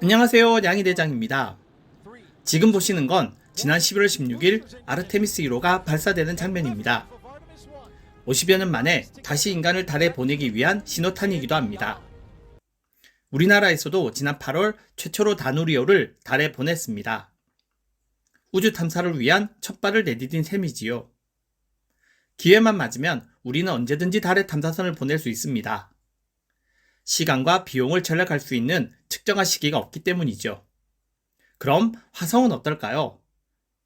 안녕하세요, 냥이 대장입니다. 지금 보시는 건 지난 11월 16일 아르테미스 1호가 발사되는 장면입니다. 50여 년 만에 다시 인간을 달에 보내기 위한 신호탄이기도 합니다. 우리나라에서도 지난 8월 최초로 다누리호를 달에 보냈습니다. 우주 탐사를 위한 첫 발을 내디딘 셈이지요. 기회만 맞으면 우리는 언제든지 달에 탐사선을 보낼 수 있습니다. 시간과 비용을 절약할 수 있는 특정한 시기가 없기 때문이죠. 그럼 화성은 어떨까요?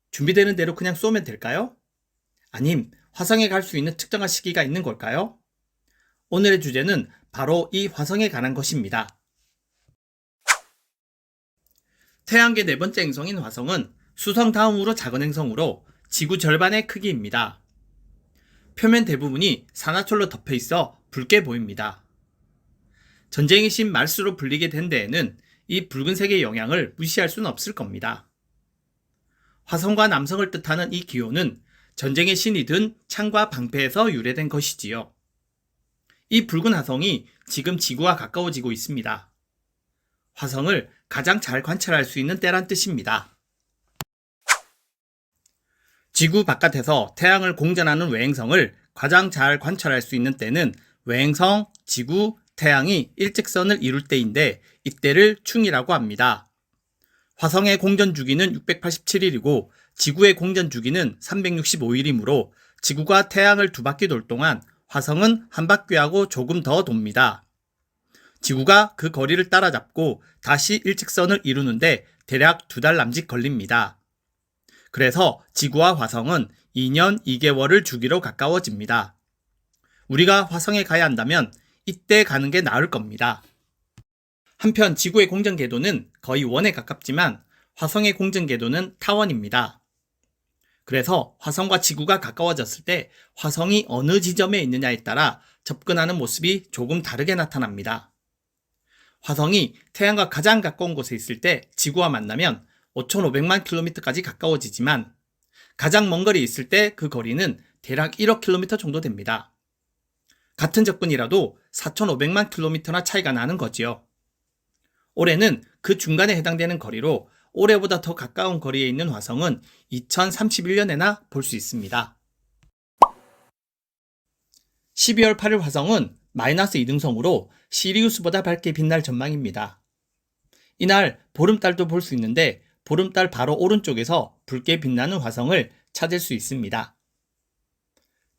준비되는 대로 그냥 쏘면 될까요? 아님 화성에 갈 수 있는 특정한 시기가 있는 걸까요? 오늘의 주제는 바로 이 화성에 관한 것입니다. 태양계 네 번째 행성인 화성은 수성 다음으로 작은 행성으로 지구 절반의 크기입니다. 표면 대부분이 산화철로 덮여 있어 붉게 보입니다. 전쟁의 신 말스로 불리게 된 데에는 이 붉은색의 영향을 무시할 수는 없을 겁니다. 화성과 남성을 뜻하는 이 기호는 전쟁의 신이 든 창과 방패에서 유래된 것이지요. 이 붉은 화성이 지금 지구와 가까워지고 있습니다. 화성을 가장 잘 관찰할 수 있는 때란 뜻입니다. 지구 바깥에서 태양을 공전하는 외행성을 가장 잘 관찰할 수 있는 때는 외행성, 지구, 태양이 일직선을 이룰 때인데 이때를 충이라고 합니다. 화성의 공전 주기는 687일이고 지구의 공전 주기는 365일이므로 지구가 태양을 두 바퀴 돌 동안 화성은 한 바퀴하고 조금 더 돕니다. 지구가 그 거리를 따라잡고 다시 일직선을 이루는데 대략 2달 남짓 걸립니다. 그래서 지구와 화성은 2년 2개월을 주기로 가까워집니다. 우리가 화성에 가야 한다면 이때 가는 게 나을 겁니다. 한편 지구의 공전 궤도는 거의 원에 가깝지만 화성의 공전 궤도는 타원입니다. 그래서 화성과 지구가 가까워졌을 때 화성이 어느 지점에 있느냐에 따라 접근하는 모습이 조금 다르게 나타납니다. 화성이 태양과 가장 가까운 곳에 있을 때 지구와 만나면 5,500만 킬로미터까지 가까워지지만 가장 먼 거리에 있을 때 그 거리는 대략 1억 킬로미터 정도 됩니다. 같은 접근이라도 4,500만 킬로미터나 차이가 나는 거지요. 올해는 그 중간에 해당되는 거리로 올해보다 더 가까운 거리에 있는 화성은 2031년에나 볼 수 있습니다. 12월 8일 화성은 마이너스 2등성으로 시리우스보다 밝게 빛날 전망입니다. 이날 보름달도 볼 수 있는데 보름달 바로 오른쪽에서 붉게 빛나는 화성을 찾을 수 있습니다.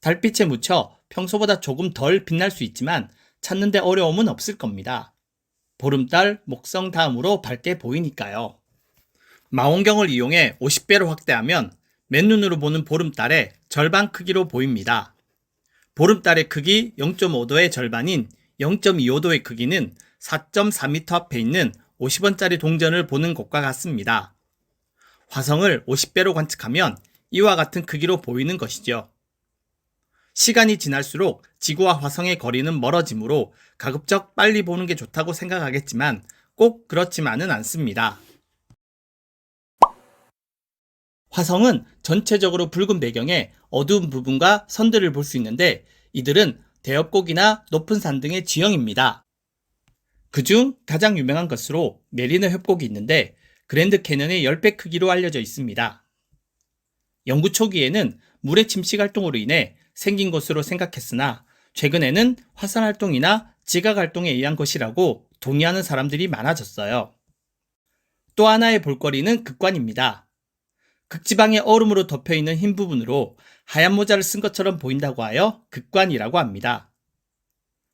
달빛에 묻혀 평소보다 조금 덜 빛날 수 있지만 찾는데 어려움은 없을 겁니다. 보름달, 목성 다음으로 밝게 보이니까요. 망원경을 이용해 50배로 확대하면 맨눈으로 보는 보름달의 절반 크기로 보입니다. 보름달의 크기 0.5도의 절반인 0.25도의 크기는 4.4m 앞에 있는 50원짜리 동전을 보는 것과 같습니다. 화성을 50배로 관측하면 이와 같은 크기로 보이는 것이죠. 시간이 지날수록 지구와 화성의 거리는 멀어지므로 가급적 빨리 보는 게 좋다고 생각하겠지만 꼭 그렇지만은 않습니다. 화성은 전체적으로 붉은 배경에 어두운 부분과 선들을 볼 수 있는데 이들은 대협곡이나 높은 산 등의 지형입니다. 그중 가장 유명한 것으로 메리너 협곡이 있는데 그랜드 캐년의 10배 크기로 알려져 있습니다. 연구 초기에는 물의 침식 활동으로 인해 생긴 것으로 생각했으나 최근에는 화산 활동이나 지각 활동에 의한 것이라고 동의하는 사람들이 많아졌어요. 또 하나의 볼거리는 극관입니다. 극지방의 얼음으로 덮여있는 흰 부분으로 하얀 모자를 쓴 것처럼 보인다고 하여 극관이라고 합니다.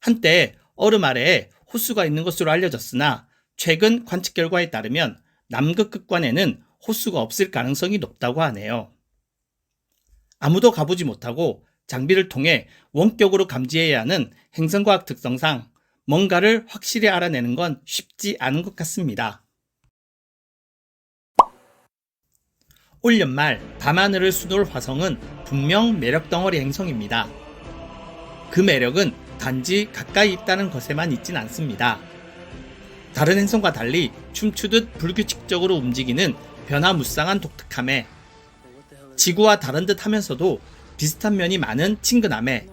한때 얼음 아래에 호수가 있는 것으로 알려졌으나 최근 관측 결과에 따르면 남극 극관에는 호수가 없을 가능성이 높다고 하네요. 아무도 가보지 못하고 장비를 통해 원격으로 감지해야 하는 행성과학 특성상 뭔가를 확실히 알아내는 건 쉽지 않은 것 같습니다. 올 연말 밤하늘을 수놓을 화성은 분명 매력덩어리 행성입니다. 그 매력은 단지 가까이 있다는 것에만 있진 않습니다. 다른 행성과 달리 춤추듯 불규칙적으로 움직이는 변화무쌍한 독특함에 지구와 다른 듯 하면서도 비슷한 면이 많은 친근함에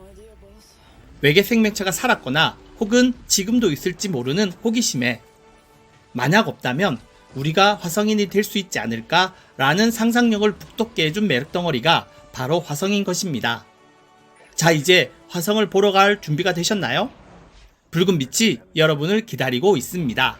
외계 생명체가 살았거나 혹은 지금도 있을지 모르는 호기심에 만약 없다면 우리가 화성인이 될 수 있지 않을까라는 상상력을 북돋게 해준 매력덩어리가 바로 화성인 것입니다. 자, 이제 화성을 보러 갈 준비가 되셨나요? 붉은 빛이 여러분을 기다리고 있습니다.